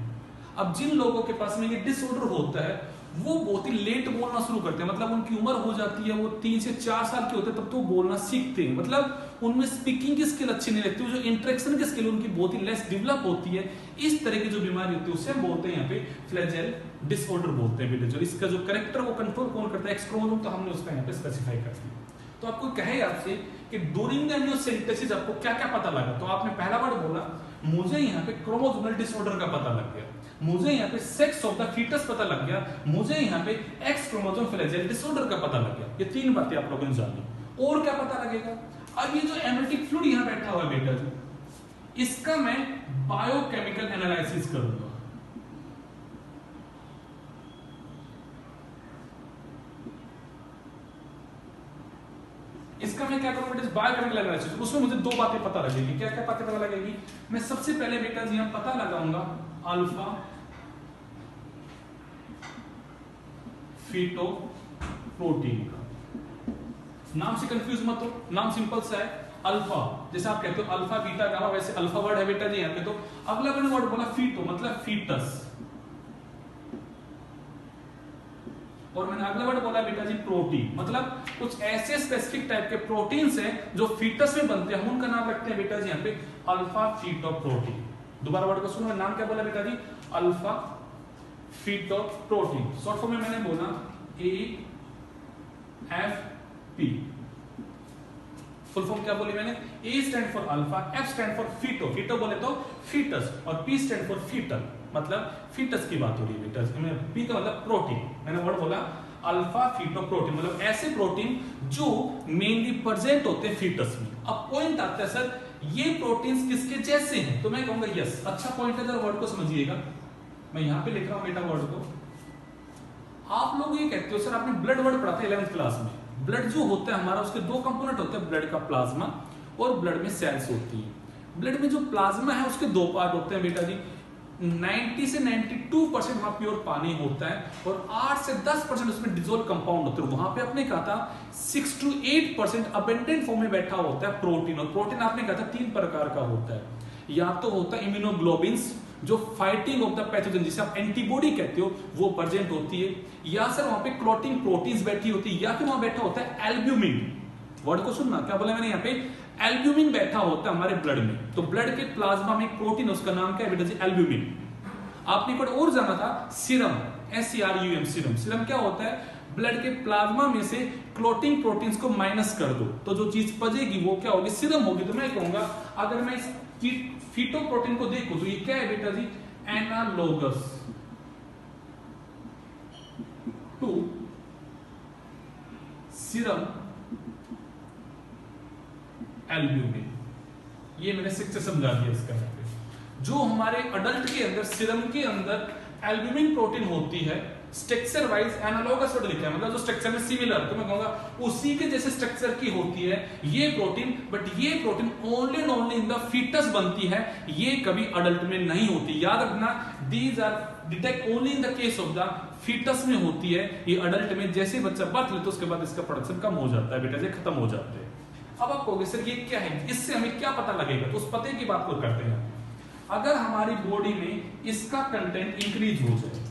अब जिन लोगों के पास में ये डिसऑर्डर होता है वो बहुत ही लेट बोलना शुरू करते हैं, मतलब उनकी उम्र हो जाती है, वो 3 से 4 साल के होते हैं तब तो बोलना सीखते हैं, मतलब उनमें स्पीकिंग की स्किल अच्छी नहीं लगती, जो इंटरेक्शन की स्किल उनकी बहुत ही लेस डेवलप होती है। इस तरह की जो बीमारी होती है उसे हम बोलते हैं यहाँ पे फ्लैजेल डिसऑर्डर बोलते हैं बेटा। जो इसका जो कैरेक्टर वो कंट्रोल कौन करता है, एक्स क्रोमोसोम, तो हमने उसका यहाँ पे स्पेसिफाई कर दिया। तो आपको कहे आपसे कि ड्यूरिंग द एम्नियोसेंटेसिस आपको क्या क्या पता लगा, तो आपने पहला वर्ड बोला मुझे यहाँ पे क्रोमोसोमल डिसऑर्डर का पता लग गया, मुझे यहाँ पे सेक्स ऑफ द फीटस पता लग गया, मुझे यहाँ पे एक्स क्रोमोसोम फ्लैजेल डिसऑर्डर का पता लग गया। ये 3 बातें आप लोगों ने जानी। और क्या पता लगेगा? अब ये जो एमनियोटिक फ्लूइड यहाँ बैठा हुआ है बेटा जी, इसका मैं बायोकेमिकल एनालिसिस करूंगा। इसका मैं क्या करूंगा बेटा, बायोकेमिकल एनालिसिस। उसमें मुझे 2 बातें पता लगेगी। क्या क्या बातें पता लगेगी? मैं सबसे पहले बेटा जी यहां पता लगाऊंगा अल्फा फीटो प्रोटीन का। नाम से कंफ्यूज मत हो, नाम सिंपल सा है अल्फा, जैसे आप कहते हो अल्फा बीटा गामा, वैसे अल्फा वर्ड है बेटा जी यहाँ पे। तो अगला मैंने वर्ड बोला फीटो मतलब फीटस, और मैंने अगला वर्ड बोला बेटा जी प्रोटीन, मतलब कुछ ऐसे स्पेसिफिक टाइप के प्रोटीन्स हैं जो फीटस में बनते हैं, हम उनका नाम रखते हैं बेटा जी यहाँ पे अल्फा फीटो प्रोटीन। दोबारा वर्ड को सुनो, नाम क्या बोला बेटा जी, अल्फा फीटोप्रोटीन। शॉर्ट फॉर्म में मैंने बोला AFP। फुल फॉर्म क्या बोली मैंने, A stand for alpha, F stand for feto, feto बोले तो फीटस, और P स्टैंड फॉर फीटल, मतलब फीटस की बात हो रही है बेटा। P का मतलब प्रोटीन, मैंने वर्ड बोला अल्फा फीटोप्रोटीन, मतलब ऐसे प्रोटीन जो मेनली प्रेजेंट होते हैं फीटस में। अब पॉइंट आता है सर ये प्रोटीन्स किसके जैसे हैं, तो मैं कहूंगा यस, अच्छा पॉइंट है, जरा वर्ड को समझिएगा। मैं यहां पे लिख रहा हूं बेटा वर्ड को। आप लोग ये कहते हो सर आपने ब्लड वर्ड पढ़ा था 11th क्लास में, ब्लड जो होता है हमारा उसके दो कंपोनेंट होते हैं, ब्लड का प्लाज्मा और ब्लड में सेल्स होती है। ब्लड में जो प्लाज्मा है उसके दो पार्ट होते हैं बेटा जी, 90 से 92% वहां प्योर पानी होता है और 8 से 10% उसमें डिसॉल्व कंपाउंड होते हैं। वहां पे आपने कहा था 6 to 8% अबेंडेंट फॉर्म में बैठा होता है प्रोटीन, और प्रोटीन आपने कहा था 3 प्रकार का होता है, या तो होता है इम्यूनोग्लोबिन्स जो फाइटिंग ऑफ द पैथोजन जिसे आप एंटीबॉडी कहते हो वो प्रेजेंट होती है, या सर वहां पे क्लॉटिंग प्रोटीन्स बैठी होती है, या फिर वहां बैठा होता है एल्ब्यूमिन। वर्ड को सुनना, क्या बोला मैंने यहाँ पे, एल्ब्यूमिन बैठा होता है हमारे ब्लड में। तो ब्लड के प्लाज्मा में एक प्रोटीन है उसका नाम क्या है बेटा जी, एल्ब्यूमिन। आपने कोई और जाना था सीरम, SERUM, सीरम। सीरम क्या होता है, ब्लड के प्लाज्मा में से क्लॉटिंग प्रोटीन्स को माइनस कर दो तो जो चीज पजेगी वो क्या होगी, सीरम होगी। तो मैं कहूंगा अगर मैं इस फीटोप्रोटीन को देखूं तो ये क्या है बेटा जी, एनालोगस टू सीरम एल्ब्यूमिन। ये मैंने शिक्षक समझा दिया इसका। जो हमारे अडल्ट के अंदर सीरम के अंदर एल्ब्यूमिन प्रोटीन होती है, स्ट्रक्चर वाइज एनालोगस वर्ड लिखा है, मतलब जो स्ट्रक्चर में सिमिलर, तो मैं कहूंगा उसी के जैसे स्ट्रक्चर की होती है ये प्रोटीन, बट ये protein only and only in the foetus बनती है, ये कभी अडल्ट में नहीं होती। याद रखना, these are detect only in the case of the foetus में होती है, ये अडल्ट में जैसे बच्चा बर्थ लेता है उसके बाद इसका प्रोडक्शन कम हो जाता है बेटा जी, खत्म हो जाते हैं। अब आप कहोगे सर ये क्या है, इससे हमें क्या पता लगेगा, तो उस पते की बात को करते हैं। अगर हमारी बॉडी में इसका कंटेंट इंक्रीज हो जाए,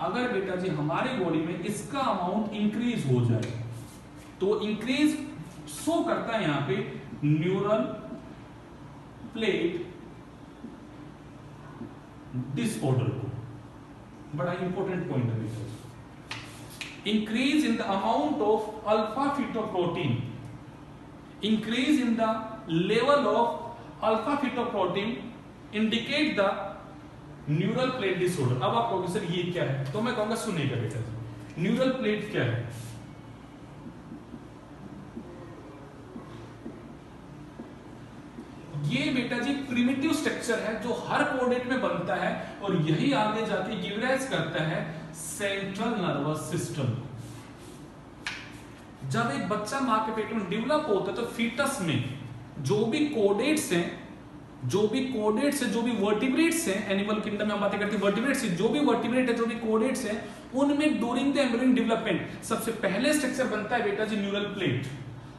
अगर बेटा जी हमारी बॉडी में इसका अमाउंट इंक्रीज हो जाए, तो इंक्रीज शो करता है यहां पे न्यूरल प्लेट डिसऑर्डर को। बड़ा इंपॉर्टेंट पॉइंट है बेटा। Increase in the amount of alpha fetoprotein, increase in the level of alpha fetoprotein indicate the neural plate disorder. अब आप कहोगे सर ये क्या है, तो मैं कहूंगा सुनिएगा बेटा जी, न्यूरल प्लेट क्या है, ये बेटा जी प्रिमिटिव स्ट्रक्चर है जो हर कोऑर्डिनेट में बनता है और यही आगे जाके गिव राइज करता है सेंट्रल नर्वस सिस्टम। जब एक बच्चा मां के पेट में डेवलप होता है तो फीटस में जो भी कोडेट्स हैं, जो भी वर्टिब्रेट्स हैं, एनिमल किंगडम में हम बातें करते हैं वर्टिब्रेट्स, जो भी वर्टिब्रेट है, जो भी कोडेट्स हैं, उनमें ड्यूरिंग द एम्ब्रियन डेवलपमेंट सबसे पहले स्ट्रक्चर बनता है बेटा जी न्यूरल प्लेट,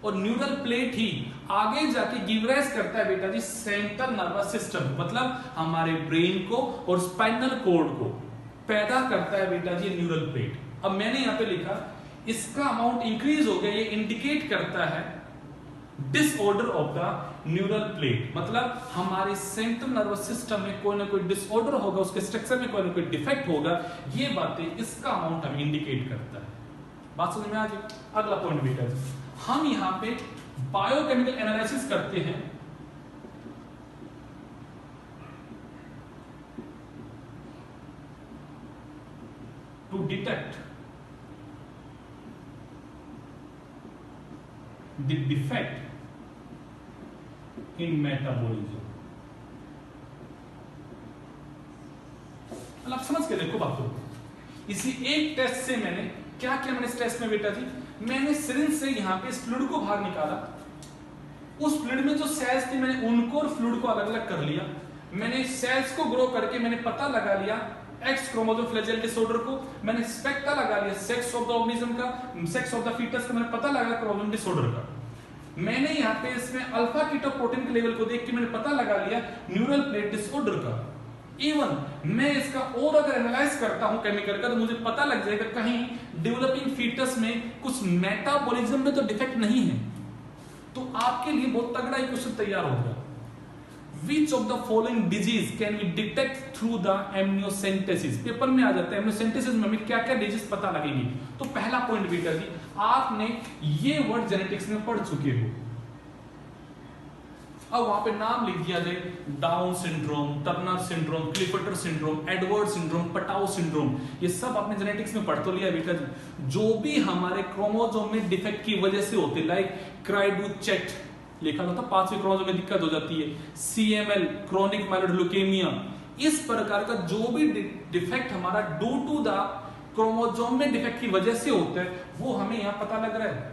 और न्यूरल प्लेट ही आगे जाके गिव राइज करता है बेटा जी सेंट्रल नर्वस सिस्टम, मतलब हमारे ब्रेन को और स्पाइनल कॉर्ड को पैदा करता है बेटा जी न्यूरल प्लेट। अब मैंने यहां पे लिखा इसका अमाउंट इंक्रीज हो गया, ये इंडिकेट करता है disorder of the neural plate, मतलब हमारे सेंट्रल नर्वस सिस्टम में कोई ना कोई डिसऑर्डर होगा, उसके स्ट्रक्चर में कोई ना कोई डिफेक्ट होगा, ये बातें इसका अमाउंट हमें इंडिकेट करता है। बात समझ में आ गई। अगला पॉइंट बेटा, हम यहां पे बायोकेमिकल एनालिसिस करते हैं to detect the defect in metabolism। मतलब समझ के देखो बात को, इसी एक टेस्ट से मैंने क्या किया, मैंने इस टेस्ट में बेटा जी मैंने सिरिंज से यहां पे इस फ्लूइड को बाहर निकाला, उस फ्लूइड में जो सेल्स थी मैंने उनको और फ्लूइड को अलग अलग कर लिया, मैंने सेल्स को ग्रो करके मैंने पता लगा लिया एक्स क्रोमोसोम फ्लैजेल डिसऑर्डर को, मैंने स्पेक्ट्रा लगा लिया सेक्स ऑफ द ऑर्गेनिज्म का, सेक्स ऑफ द फीटस का मैंने पता लगा क्रोमोसोम डिसऑर्डर का, मैंने यहां पे इसमें अल्फा कीटोप्रोटीन के लेवल को देख के मैंने पता लगा लिया न्यूरल प्लेट डिसऑर्डर का। इवन मैं इसका और अगर एनालाइज करता हूं केमिकल का तो मुझे पता लग जाएगा कहीं डेवलपिंग फीटस में कुछ मेटाबॉलिज्म में तो डिफेक्ट नहीं है। तो आपके लिए बहुत तगड़ा एक क्वेश्चन तैयार होगा, which of the following disease can we detect through the amniocentesis. Paper में आ जाता है एमनियोसेंटेसिस में हमें क्या क्या डिजीज पता लगेगी। तो पहला पॉइंट बेटा जी, आपने ये वर्ड जेनेटिक्स में पढ़ चुके हो। अब वहां पे नाम लिख दिया जाए, Down syndrome, Turner syndrome, Klinefelter syndrome, Edward syndrome, Patau syndrome, ये सब आपने जेनेटिक्स में पढ़ तो लिया बेटा जी। जो भी हमारे क्रोमोसोम में डिफेक्ट की वजह से होते, लाइक क्राइडुचेट लिखा होता, 5वें क्रोमोसोम में दिक्कत हो जाती है, CML क्रोनिक माइलोइड ल्यूकेमिया, इस प्रकार का जो भी डिफेक्ट हमारा ड्यू टू द क्रोमोसोम में डिफेक्ट की वजह से होता है, वो हमें यहां पता लग रहा है।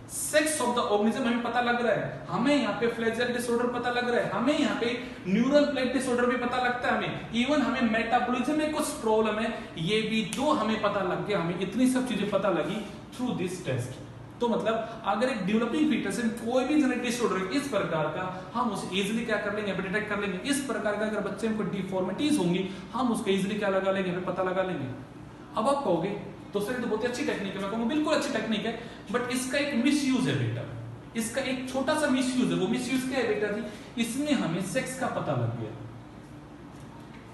सेक्स ऑफ द ऑर्गेनिज्म हमें पता लग रहा है, हमें यहाँ पे फ्लैजेल डिसऑर्डर पता लग रहा है, हमें यहाँ पे न्यूरल प्लेट डिसऑर्डर भी पता लगता है, हमें इवन हमें मेटाबॉलिज्म में कुछ प्रॉब्लम है, ये भी तो हमें पता लग गया। हमें इतनी सब चीजें पता लगी थ्रू दिस टेस्ट। तो मतलब अगर एक डेवलपिंग फीटस में कोई भी जेनेटिक डिसऑर्डर इस प्रकार का, हम उसे इजीली क्या कर लेंगे, डिटेक्ट कर लेंगे। इस प्रकार का अगर बच्चे में कोई डिफॉर्मिटीज होंगी, हम उसको इजीली क्या लगा लेंगे, पता लगा लेंगे। अब आप कहोगे तो सर तो बहुत अच्छी टेक्निक है, मैं कहूँगा बिल्कुल अच्छी टेक्निक है, बट इसका एक मिसयूज है बेटा। इसका एक छोटा सा मिसयूज है। वो मिसयूज क्या है बेटा जी, इसमें हमें सेक्स का पता लग गया,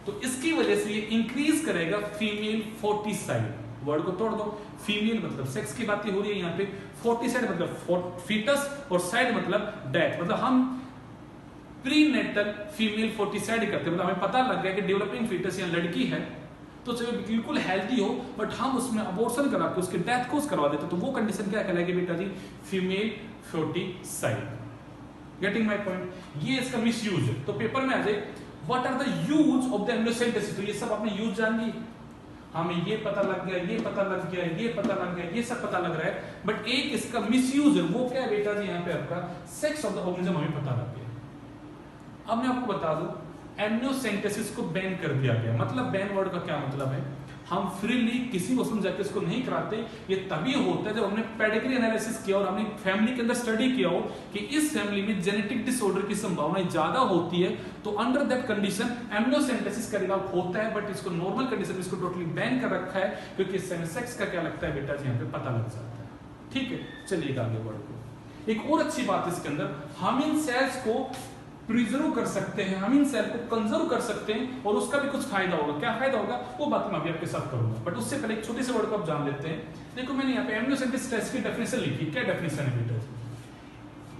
तो इसकी वजह से ये इंक्रीज करेगा फीमेल फोर्टिसाइड। वर्ड को तोड़ दो, फीमेल मतलब सेक्स की बात हो रही है यहाँ पे, फोर्टिसाइड मतलब फीटस, और साइड मतलब डेथ, मतलब हम प्रीनेटल फीमेल फोर्टिसाइड करते हैं। मतलब हमें पता लग गया कि डेवलपिंग फीटस या लड़की है, तो चाहे बिल्कुल हेल्थी हो, बट हम उसमें अबॉर्शन करा के उसके डेथ कोज करवा देते, तो वो कंडीशन क्या कहलाएगी बेटा जी, female foeticide. Getting my point, ये इसका मिसयूज है। तो पेपर में आ जाए, what are the use of the amniocentesis. तो ये सब आपने यूज जान ली, हमें ये पता लग गया, ये पता लग गया, ये पता लग गया, ये सब पता लग रहा है, बट एक इसका मिसयूज है। वो क्या है बेटा जी, यहाँ पे आपका सेक्स ऑफ द ऑर्गेनिज्म हमें पता लग गया। अब मैं आपको बता दूं, एमनियोसेंटेसिस को बैन कर दिया गया। मतलब बैन वर्ड का क्या मतलब है, हम फ्रीली किसी वस्तु में जाके इसको नहीं कराते। ये तभी होता है जब हमने पेडिग्री एनालिसिस किया और हमने फैमिली के अंदर स्टडी किया हो कि इस फैमिली में जेनेटिक डिसऑर्डर की संभावना ज्यादा होती है, तो अंडर दैट कंडीशन एमनियोसेंटेसिस का डेवलप होता है। बट इसको नॉर्मल कंडीशन में इसको टोटली बैन कर रखा है, क्योंकि इससे सेक्स का क्या लगता है बेटा जी, यहाँ पे पता लग जाता है। ठीक है, चलिए आगे वर्ड को। एक और अच्छी बात इसके अंदर, हम इन सेल्स को प्रिजर्व कर सकते हैं, हम इन सेल को कंजर्व कर सकते हैं, और उसका भी कुछ फायदा होगा। क्या फायदा होगा वो बात मैं अभी आपके साथ करूंगा, बट उससे पहले एक छोटे से वर्ड को आप जान लेते हैं। देखो मैंने यहाँ पे एमनियोसेंटेसिस टेस्ट की डेफिनेशन लिखी। क्या डेफिनेशन है बेटा,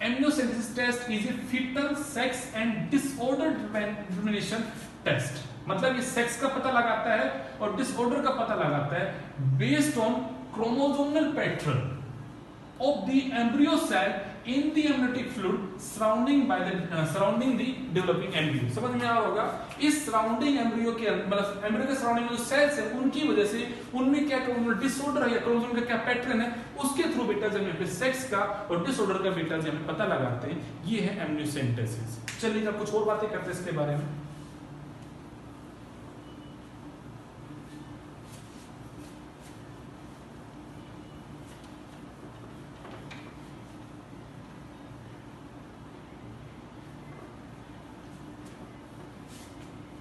amniocentesis test is a foetal sex and disorder determination test. मतलब ये सेक्स का पता लगाता है और डिसऑर्डर का पता लगाता है based on chromosomal pattern of the embryo cell in the amniotic fluid surrounding the developing embryo। समझ में आ रहा होगा, इस सराउंडिंग एम्ब्रियो के मतलब एम्ब्रियो के सराउंडिंग जो सेल्स है, उनकी वजह से उनमें क्या क्रोमोसोमल डिसऑर्डर है या क्रोमोसोम का क्या पैटर्न है, उसके थ्रू बेटा जब हमें सेक्स का और डिसऑर्डर का बेटा जब हमें पता लगाते हैं, ये है एमनियोसेंटेसिस। चलिए अब कुछ और बातें करते हैं इसके बारे में।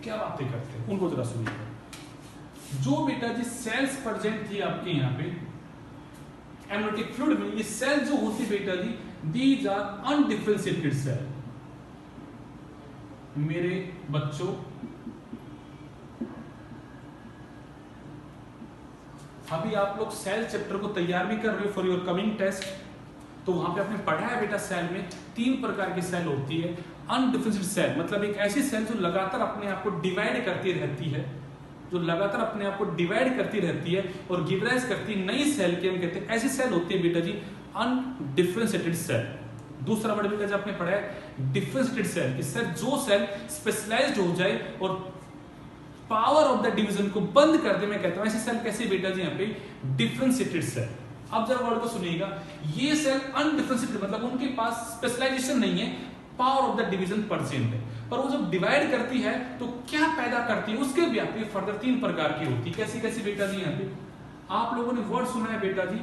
क्या बातें करते हैं उनको जरा सुनिए। जो बेटा जी सेल्स प्रेजेंट थी आपके यहाँ पे एमनियोटिक फ्लूइड में, ये सेल जो होती बेटा जी, दीज आर अनडिफरेंशिएटेड सेल। मेरे बच्चों, अभी आप लोग सेल चैप्टर को तैयार भी कर रहे हो फॉर योर कमिंग टेस्ट, तो वहां पे आपने पढ़ा है बेटा सेल में 3 प्रकार की सेल होती है। अनडिफरेंशिएटेड सेल मतलब एक ऐसी सेल जो लगातार अपने आप को डिवाइड करती रहती है, जो लगातार अपने आप को डिवाइड करती रहती है और गिव राइज करती है नई सेल के हम कहते हैं, ऐसी सेल होती है बेटा जी अनडिफरेंशिएटेड सेल। दूसरा वर्ड बेटा जो आपने पढ़ा है डिफरेंशिएटेड सेल, कि सर जो सेल स्पेशलाइज्ड हो जाए और पावर ऑफ द डिवीजन को बंद कर दे, मैं कहता हूं ऐसी सेल कैसी बेटा जी यहाँ पे डिफरेंशिएटेड सेल। अब जरा वर्ड को सुनिएगा, ये सेल अनडिफरेंशिएटेड मतलब उनके पास स्पेशलाइजेशन नहीं है, power of the division present है, पर वो जब डिवाइड करती है तो क्या पैदा करती है उसके भी आपके फर्दर 3 प्रकार की होती है। कैसी कैसी बेटा जी, यहाँ पे आप लोगों ने वर्ड सुना है बेटा जी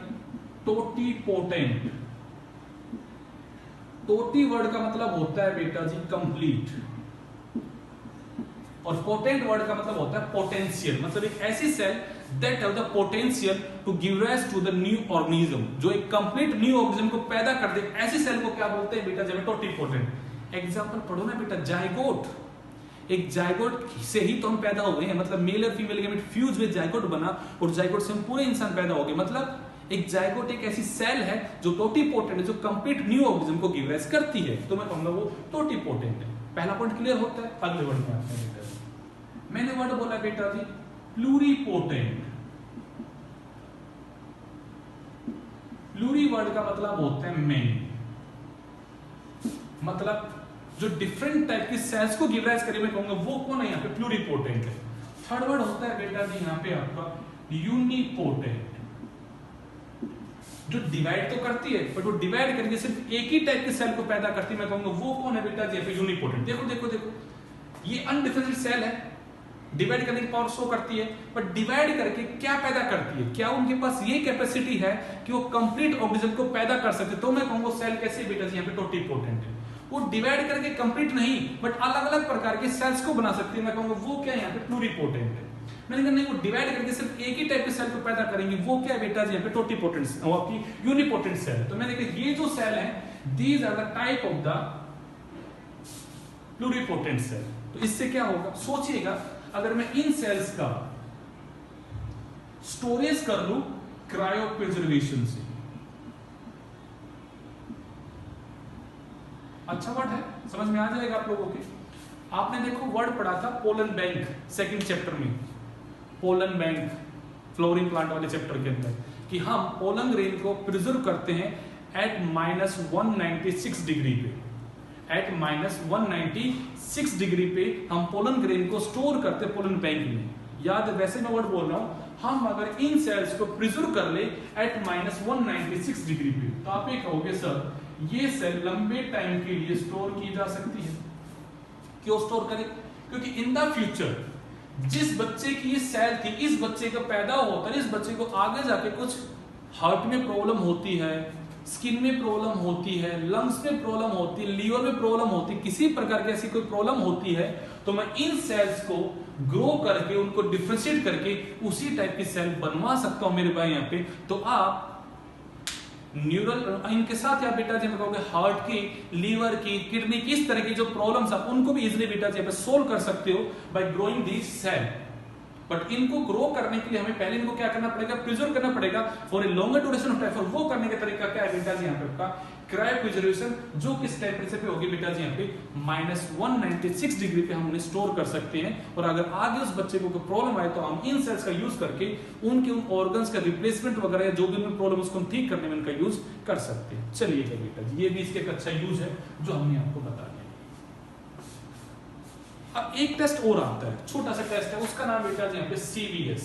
टोटीपोटेंट। टोटी वर्ड का मतलब होता है बेटा जी कंप्लीट, और पोटेंट वर्ड का मतलब होता है पोटेंशियल, मतलब एक ऐसी cell that have the potential to give rise to the new organism, जो एक कंप्लीट न्यू ऑर्गेनिज्म को पैदा कर दे, ऐसी सेल को क्या बोलते हैं बेटा जब टोटीपोटेंट। एग्जाम्पल पढ़ो ना बेटा, जायगोट। एक जायगोट से ही तो हम पैदा हो गए हैं, मतलब मेल और female gamete fuse with zygote बना और जायगोट से हम पूरे इंसान पैदा हो गए। मतलब एक जायगोट एक ऐसी सेल है जो टोटीपोटेंट है, जो कंप्लीट न्यू ऑर्गेनिज्म को गिव राइज करती है। तो मैं कहूंगा वो टोटीपोटेंट है। पहला पॉइंट क्लियर होता है। अगले वर्ड में आते हैं बेटा, मैंने वर्ड बोला बेटा जी प्लूरीपोटेंट। प्लूरी वर्ड का मतलब होता है मेनी, मतलब जो डिफरेंट टाइप की सेल्स को गिव राइज करे, मैं कहूंगा वो कौन है यहाँ पे, प्लूरीपोटेंट है। थर्ड वर्ड होता है बेटा जी यहाँ पे आपका यूनिपोटेंट, जो डिवाइड तो करती है बट वो डिवाइड करके सिर्फ एक ही टाइप के सेल को पैदा करती है, मैं कहूंगा वो कौन है बेटा जी यहाँ पे, यूनिपोटेंट। देखो देखो देखो, ये अनडिफरेंशिएटेड सेल है, डिवाइड करने की पावर शो करती है, बट डिवाइड करके क्या पैदा करती है, क्या उनके पास ये कैपेसिटी है कि वो कंप्लीट ऑर्गेनिज्म को पैदा कर सकते, तो मैं कहूंगा सेल कैसे बेटा जी यहाँ पे टोटीपोटेंट है। वो डिवाइड करके कंप्लीट नहीं बट अलग अलग प्रकार के सेल्स को बना सकती है, मैं कहूंगा वो क्या है यहाँ पे, प्लूरीपोटेंट है। मैंने कहा नहीं, वो डिवाइड करके सिर्फ एक ही टाइप के सेल को पैदा करेंगे, वो क्या है बेटा जी यहाँ पे, टोटीपोटेंट, वो आपकी यूनिपोटेंट सेल है। तो मैंने कहा ये जो सेल है, these are the type of the pluripotent cell. तो इससे क्या होगा, सोचिएगा, अगर मैं इन सेल्स का स्टोरेज कर लूं क्रायोप्रिजर्वेशन से, अच्छा वर्ड है, समझ में आ जाएगा आप लोगों के। आपने देखो वर्ड पढ़ा था पोलन बैंक सेकंड चैप्टर में, पोलन बैंक फ्लोरिंग प्लांट वाले चैप्टर के अंदर, कि हम पोलन ग्रेन को प्रिजर्व करते हैं एट -196 डिग्री पे। एट -196 डिग्री पे हम पोलन ग्रेन को स्टोर करते हैं पोलन बैंक में। याद है, वैसे मैं वर्ड बोल रहा हूं, हम अगर इन सेल्स को प्रिजर्व कर ले एट -196 डिग्री पे, तो आप ये कहोगे सर ये सेल लंबे टाइम के लिए स्टोर की जा सकती है। क्यों स्टोर करें, क्योंकि इन द फ्यूचर जिस बच्चे की ये सेल थी, इस बच्चे का पैदा होता है, इस बच्चे को आगे जाके कुछ हार्ट में प्रॉब्लम होती है, स्किन में प्रॉब्लम होती है, लंग्स में प्रॉब्लम होती है, लीवर में प्रॉब्लम होती है, किसी प्रकार की ऐसी कोई प्रॉब्लम होती है, तो मैं इन सेल्स को ग्रो करके उनको डिफरेंशिएट करके उसी टाइप की सेल बनवा सकता हूं मेरे भाई यहाँ पे। तो आप न्यूरल इनके साथ या बेटा जी मैं कहोगे हार्ट की, लीवर की, किडनी की, इस तरह की जो प्रॉब्लम्स आप उनको भी इजीली बेटा जी पे सोल्व कर सकते हो by growing these cell. But इनको ग्रो करने के लिए हमें पहले इनको क्या करना पड़ेगा, प्रिजर्व करना पड़ेगा for a longer duration of time. For वो करने का तरीका क्या है बेटा जी यहाँ पे आपका क्रायोप्रिजर्वेशन, जो किस टेंपरेचर पे होगी बेटा जी यहाँ पे -196 डिग्री पे हम उन्हें स्टोर कर सकते हैं। और अगर आगे उस बच्चे को कोई प्रॉब्लम आए तो हम इन सेल्स का यूज करके उनके उन ऑर्गन्स का रिप्लेसमेंट वगैरह या जो भी उनमें प्रॉब्लम उसको हम ठीक करने में इनका यूज कर सकते हैं। चलिए बेटा जी, ये भी इसके एक अच्छा यूज है जो हमने आपको बता दिया। अब एक टेस्ट और आता है, छोटा सा टेस्ट है, उसका नाम बेटा जी यहाँ पे CVS।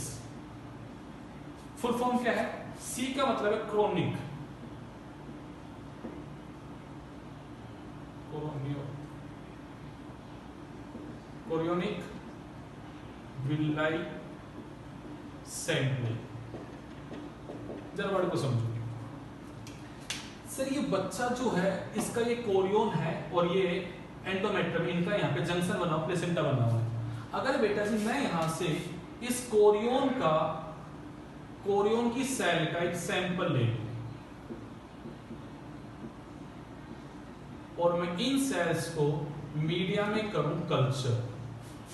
फुल फॉर्म क्या है, C का मतलब है क्रोनिक, कोरियोनिक विलाई सेंट्रल। जरा वर्ड को समझो सर, ये बच्चा जो है इसका ये कोरियोन है और ये एंडोमेट्रियम, इनका यहाँ पे जंक्शन बना, प्लेसेंटा बना हुआ है। अगर बेटा जी मैं यहां से इस कोरियोन की सेल का एक सैंपल ले लूं और मैं इन सेल्स को मीडिया में करूं कल्चर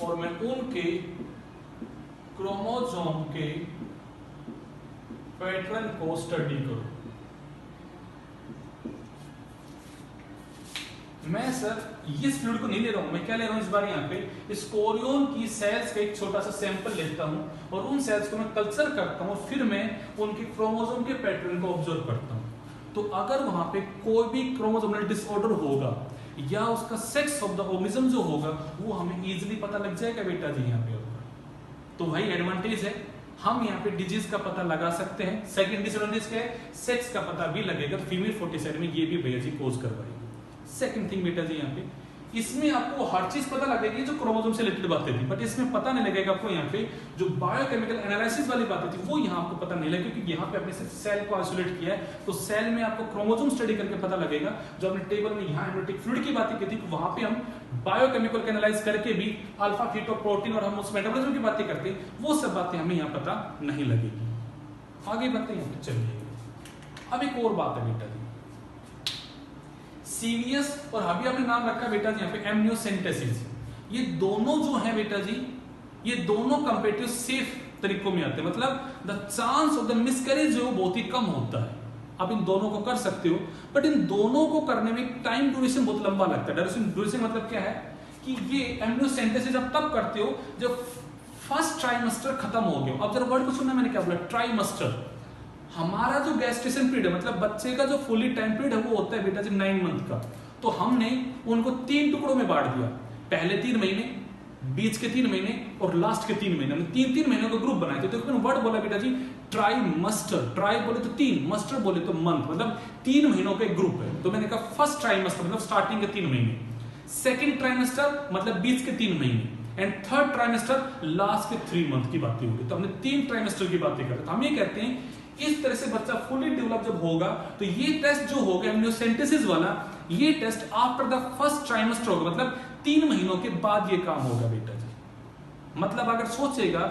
और मैं उनके क्रोमोसोम के पैटर्न को स्टडी करूं, मैं सर इस फ्लूइड को नहीं ले रहा हूं, मैं क्या ले रहा हूं इस बार यहाँ पे इस कोरियोन की सेल्स का एक छोटा सा सैंपल लेता हूं और उन सेल्स को मैं कल्चर करता हूं, फिर मैं उनके क्रोमोसोम के पैटर्न को ऑब्जर्व करता हूं। तो अगर वहां पे कोई भी क्रोमोसोमल डिसऑर्डर होगा या उसका सेक्स ऑफ द ऑर्गेनिज्म जो होगा वो हमें इजीली पता लग जाएगा बेटा जी यहाँ पे। तो भाई एडवांटेज है, हम यहाँ पे डिजीज का पता लगा सकते हैं। सेकंड डिसएडवांटेज क्या है, सेक्स का पता भी लगेगा, फीमेल 47 में ये भी भैया जी कोज करवाएगी। सेकंड थिंग बेटा जी यहाँ पे इसमें आपको हर चीज पता लगेगी जो क्रोमोसोम से रिलेटेड बातें थी, बट इसमें पता नहीं लगेगा आपको यहाँ पे जो बायोकेमिकल एनालिसिस वाली बातें थी वो यहाँ आपको पता नहीं लगेगा, क्योंकि यहाँ पे आपने सिर्फ सेल को आइसोलेट किया है। तो सेल में आपको क्रोमोसोम स्टडी करके पता लगेगा। जो आपने टेबल में यहाँ एम्ब्रियोनिक फ्लूइड की बातें की थी वहां पे हम बायोकेमिकल एनालाइज करके भी अल्फा फीटो प्रोटीन और हम उस मेटाबॉलिज्म की बातें करते हैं, वो सब बातें हमें यहाँ पता नहीं लगेगी। आगे बढ़ते हैं, चलिए अब एक और बात है बेटा जी, सीवियस और अभी आपने नाम रखा बेटा जी यहाँ पे एमनियोसेंटेसिस। ये दोनों जो है बेटा जी, ये दोनों कंपेरेटिव सेफ तरीकों में आते हैं, मतलब the chance of the miscarriage जो बहुत ही कम होता है। आप इन दोनों को कर सकते हो, बट इन दोनों को करने में टाइम ड्यूरेशन बहुत लंबा लगता है। ड्यूरेशन मतलब क्या है कि ये एमनियोसेंटेसिस आप तब करते हो जब फर्स्ट ट्राइमेस्टर खत्म हो गया। अब जरा वर्ड को सुनना, मैंने क्या बोला, ट्राइमेस्टर। हमारा जो गेस्टेशन पीरियड है, मतलब बच्चे का जो फुली टाइम पीरियड है वो होता है बेटा जी 9 मंथ का। तो हमने उनको 3 टुकड़ों में बांट दिया, पहले 3 महीने, बीच के 3 महीने और लास्ट के 3 महीने, 3-3 महीनों का ग्रुप बनाए। तो देखो वर्ड बोला बेटा जी ट्राइमेस्टर, ट्राई बोले तो 3, मस्टर बोले तो मंथ, मतलब 3 महीनों का एक ग्रुप है। तो मैंने कहा फर्स्ट ट्राइमेस्टर मतलब स्टार्टिंग के 3 महीने, सेकंड ट्राइमेस्टर मतलब बीच के 3 महीने, एंड थर्ड ट्राइमेस्टर लास्ट के 3 मंथ की बातें हो रही। तो हमने 3 ट्राइमेस्टर की बातें करते, हम ये कहते हैं इस तरह से बच्चा फुली डेवलप जब होगा तो ये टेस्ट जो होगा एमनियोसेंटेसिस वाला, ये test after the first trimester होगा, मतलब 3 महीनों के बाद ये काम होगा बेटा जी। मतलब अगर सोचेगा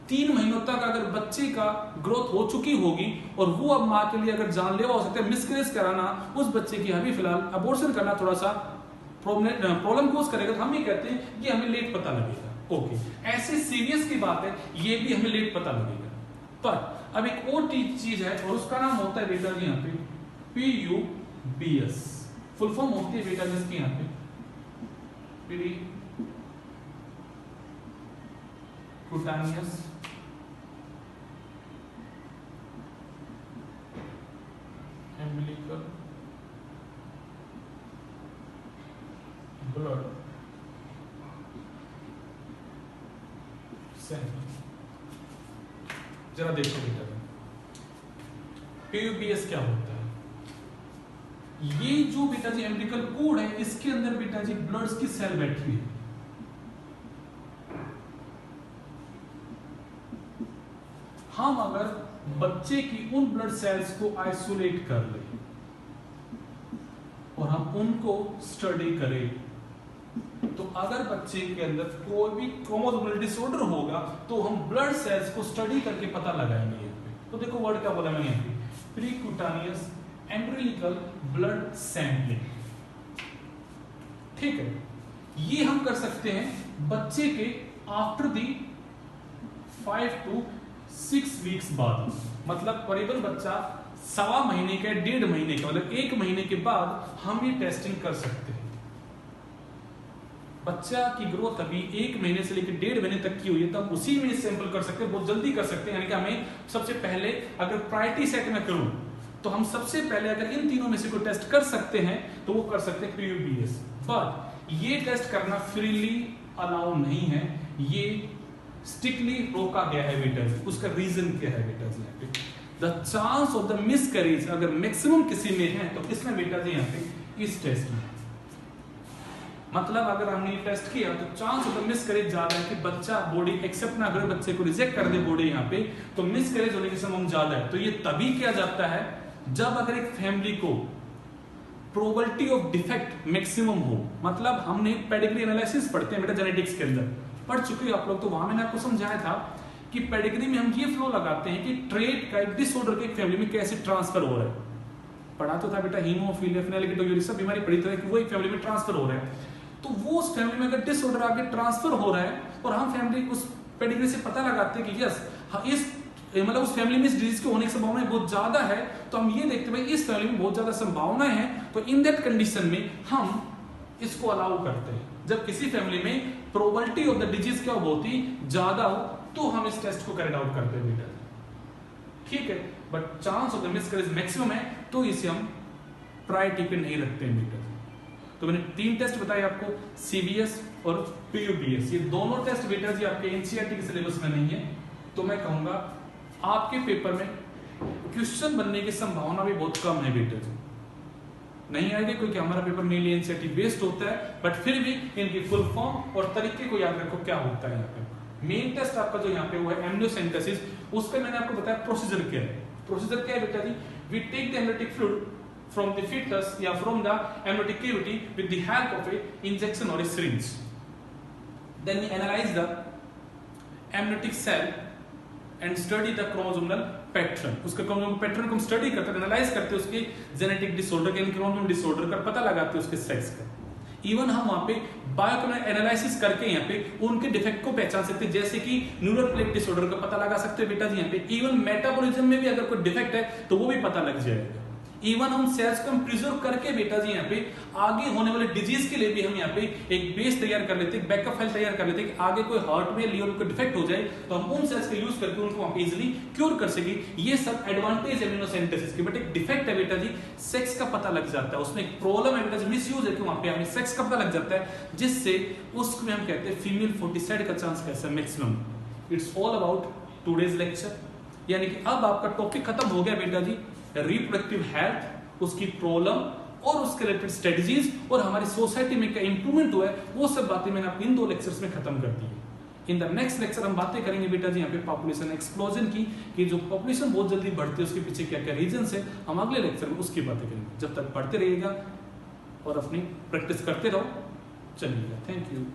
3 महीनों तक अगर बच्चे का ग्रोथ हो चुकी होगी और वो अब माँ के लिए अगर जानलेवा हो सकता है, मिसकैरेज कराना उस बच्चे की, अभी फिलहाल अबॉर्शन करना थोड़ा सा प्रॉब्लम कोज करेगा, तो हम ये कहते हैं कि हमें लेट पता लगेगा। ओके, ऐसे सीरियस की बात है, ये भी हमें लेट पता लगेगा। पर अब एक और चीज है और उसका नाम होता है बेटा जी यहाँ पे PUBS। फुल फॉर्म होती है बेटा जी इसकी यहाँ पे प्रीक्यूटानियस umbilical blood सैंपल। जरा देखो बेटा PUBS क्या होता है। ये जो बेटा जी एम्ब्लिकल कोड है, इसके अंदर बेटा जी ब्लड्स की सेल बैठी है। हम अगर बच्चे की उन ब्लड सेल्स को आइसोलेट कर ले और हम उनको स्टडी करें, तो अगर बच्चे के अंदर कोई भी क्रोमोसोमल डिसऑर्डर होगा तो हम ब्लड सेल्स को स्टडी करके पता लगाएंगे। तो देखो वर्ड क्या बोला मैंने यहाँ पे, प्रीक्यूटानियस एम्ब्रियोनिकल ब्लड सैंपलिंग। ठीक है, ये हम कर सकते हैं बच्चे के आफ्टर दी 5 to 6 वीक्स बाद, मतलब करीबन बच्चा 1.25 महीने का, 1.5 महीने का, मतलब 1 महीने के बाद हम ये टेस्टिंग कर सकते हैं। बच्चा की ग्रोथ अभी 1 महीने से लेकर 1.5 महीने तक की हुई है, तब उसी में सैंपल कर सकते हैं, बहुत जल्दी कर सकते हैं। यानी कि हमें सबसे पहले अगर प्रायोरिटी सेट में करूं तो हम सबसे पहले अगर इन तीनों में से कोई टेस्ट कर सकते हैं तो वो कर सकते हैं PUBS। बट ये टेस्ट करना फ्रीली अलाउ नहीं है, ये स्ट्रिक्टली रोका गया है बेटा जी। उसका रीजन क्या है बेटा जी यहाँ पे, the chance of the miscarriage अगर मैक्सिमम किसी में है तो किसमें बेटा जी यहाँ पे, इस टेस्ट में। मतलब अगर हमने ये टेस्ट किया तो चांस ऑफ द मिसकैरेज ज्यादा है कि बच्चा बॉडी एक्सेप्ट ना करे, बच्चे को रिजेक्ट कर दे बॉडी यहाँ पे, तो मिसकैरेज होने की संभावना ज्यादा है। तो ये तभी किया जाता है जब अगर एक फैमिली को प्रोबेबिलिटी ऑफ डिफेक्ट मैक्सिमम हो। मतलब हमने पेडिग्री एनालिसिस पढ़ते हैं बेटा जेनेटिक्स के अंदर, पढ़ चुके हो आप लोग, तो वहां मैंने आपको समझाया था कि पेडिग्री में हम ये फ्लो लगाते हैं कि ट्रेट का एक डिसऑर्डर के एक फैमिली में कैसे ट्रांसफर हो रहा है। पढ़ा तो था बेटा हीमोफीलिया, फिनाइलिटिस, सब बीमारी पढ़ी तो है कि वो एक फैमिली में ट्रांसफर हो रहा है। तो वो उस फैमिली में अगर डिसऑर्डर आगे ट्रांसफर हो रहा है और हम फैमिली उस पेडिग्री से पता लगाते हैं कि यस इस मतलब उस फैमिली में इस डिजीज के होने की संभावना बहुत ज्यादा है, तो हम ये देखते हैं इस फैमिली में बहुत ज्यादा संभावना है, तो इन दैट कंडीशन में हम इसको अलाउ करते हैं। जब किसी फैमिली में प्रोबेबिलिटी ऑफ द डिजीज क्या बहुत ही ज्यादा हो तो हम इस टेस्ट को कैरी आउट करते हैं बेटा। ठीक है, but chance of the miscarriage maximum है तो इसे हम प्रायोरिटी पे नहीं रखते हैं बेटा। तो मैंने 3 टेस्ट बताए आपको, CVS और PUBS। ये दोनों टेस्ट बेटा जी आपके NCERT के सिलेबस में नहीं है, तो मैं कहूंगा आपके पेपर में क्वेश्चन बनने की संभावना भी बहुत कम है बेटा जी। नहीं आएगा क्योंकि हमारा पेपर मेनली NCERT बेस्ड होता है, बट फिर भी इनकी फुल फॉर्म और तरीके को याद रखो क्या होता है यहाँ पे। मेन टेस्ट आपका जो यहाँ पे वो है एमनियोसेंटेसिस, उसका मैंने आपको बताया प्रोसीजर क्या है। प्रोसीजर क्या है बेटा जी, we take the embryotic fluid from the fetus या from the amniotic cavity with the help of a injection or a syringe. Then we analyze the amniotic cell and study the chromosomal pattern. उसके chromosomal pattern को हम study करते हैं, analyse करते हैं, उसके genetic disorder के क्रोमोसोम डिसऑर्डर का पता लगाते हैं उसके सेक्स का। इवन हम वहां पे बायोकेमिकल एनालिसिस करके यहाँ पे उनके डिफेक्ट को पहचान सकते हैं, जैसे कि न्यूरल प्लेट डिसऑर्डर का पता लगा सकते हैं बेटा जी यहाँ पे। इवन मेटाबॉलिज्म में भी अगर कोई डिफेक्ट है तो वो भी पता लग जाएगा। इवन हम सेल्स को हम प्रिजर्व करके बेटा जी यहाँ पे आगे होने वाले डिजीज के लिए भी हम यहाँ पे एक बेस तैयार कर लेते हैं, बैकअप फाइल तैयार कर लेते हैं कि आगे कोई हार्ट में लिवर को डिफेक्ट हो जाए तो हम उन सेल्स का यूज करके उनको वहां पे इजीली क्योर कर सके। ये सब एडवांटेज है इम्यूनोसिंथेसिस की। बट एक डिफेक्ट है बेटा जी, सेक्स का पता लग जाता है, उसमें एक प्रॉब्लम है बेटा जी, मिसयूज है कि वहां पे हमें सेक्स का पता लग जाता है, जिससे उसको हम कहते हैं फीमेल फोर्टिसाइड का चांस कैसा maximum. It's all about today's lecture. यानी कि अब आपका टॉपिक खत्म हो गया बेटा जी, रिप्रोडक्टिव हेल्थ, उसकी प्रॉब्लम और उसके रिलेटेड स्ट्रेटजीज और हमारी सोसाइटी में क्या इंप्रूवमेंट हुआ है, वो सब बातें मैंने आपको इन 2 लेक्चर्स में खत्म कर दी है। इन द नेक्स्ट लेक्चर हम बातें करेंगे बेटा जी यहाँ पे पॉपुलेशन एक्सप्लोजन की, कि जो पॉपुलेशन बहुत जल्दी बढ़ती है उसके पीछे क्या क्या रीजंस है, हम अगले लेक्चर में उसकी बातें करेंगे। जब तक पढ़ते रहिएगा और अपनी प्रैक्टिस करते रहो। चलिएगा, थैंक यू।